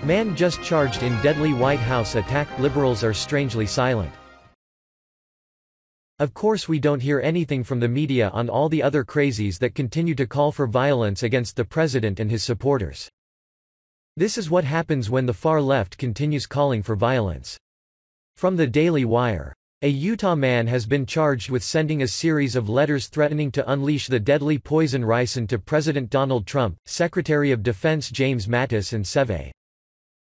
Man just charged in deadly White House attack. Liberals are strangely silent. Of course we don't hear anything from the media on all the other crazies that continue to call for violence against the president and his supporters. This is what happens when the far left continues calling for violence. From the Daily Wire. A Utah man has been charged with sending a series of letters threatening to unleash the deadly poison ricin to President Donald Trump, Secretary of Defense James Mattis and Seve.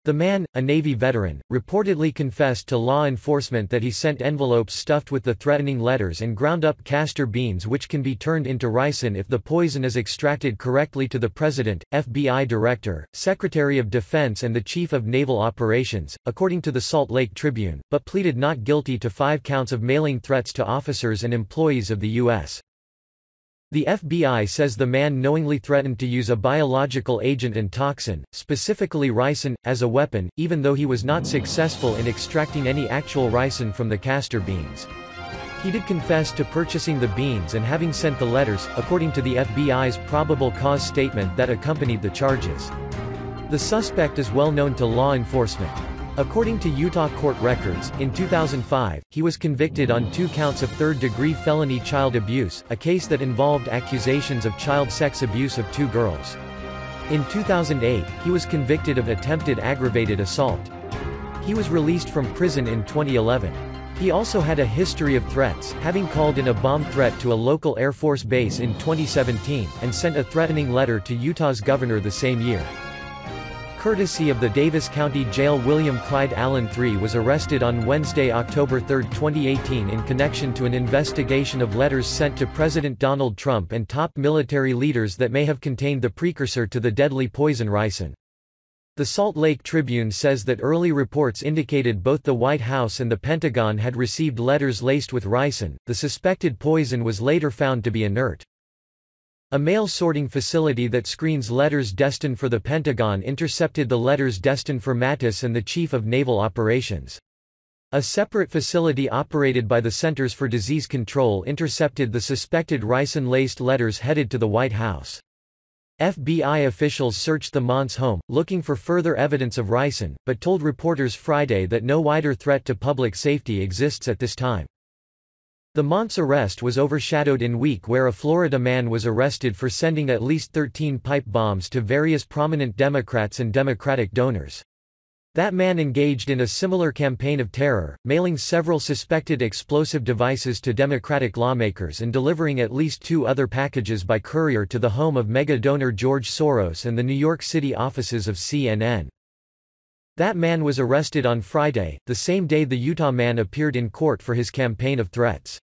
The man, a Navy veteran, reportedly confessed to law enforcement that he sent envelopes stuffed with the threatening letters and ground up castor beans which can be turned into ricin if the poison is extracted correctly to the President, FBI Director, Secretary of Defense and the Chief of Naval Operations, according to the Salt Lake Tribune, but pleaded not guilty to 5 counts of mailing threats to officers and employees of the U.S. The FBI says the man knowingly threatened to use a biological agent and toxin, specifically ricin, as a weapon, even though he was not successful in extracting any actual ricin from the castor beans. He did confess to purchasing the beans and having sent the letters, according to the FBI's probable cause statement that accompanied the charges. The suspect is well known to law enforcement. According to Utah court records, in 2005, he was convicted on 2 counts of third-degree felony child abuse, a case that involved accusations of child sex abuse of 2 girls. In 2008, he was convicted of attempted aggravated assault. He was released from prison in 2011. He also had a history of threats, having called in a bomb threat to a local Air Force base in 2017, and sent a threatening letter to Utah's governor the same year. Courtesy of the Davis County Jail, William Clyde Allen III was arrested on Wednesday, October 3, 2018 in connection to an investigation of letters sent to President Donald Trump and top military leaders that may have contained the precursor to the deadly poison ricin. The Salt Lake Tribune says that early reports indicated both the White House and the Pentagon had received letters laced with ricin. The suspected poison was later found to be inert. A mail sorting facility that screens letters destined for the Pentagon intercepted the letters destined for Mattis and the Chief of Naval Operations. A separate facility operated by the Centers for Disease Control intercepted the suspected ricin-laced letters headed to the White House. FBI officials searched the Mont's home, looking for further evidence of ricin, but told reporters Friday that no wider threat to public safety exists at this time. The Mont's arrest was overshadowed in week where a Florida man was arrested for sending at least 13 pipe bombs to various prominent Democrats and Democratic donors. That man engaged in a similar campaign of terror, mailing several suspected explosive devices to Democratic lawmakers and delivering at least 2 other packages by courier to the home of mega-donor George Soros and the New York City offices of CNN. That man was arrested on Friday, the same day the Utah man appeared in court for his campaign of threats.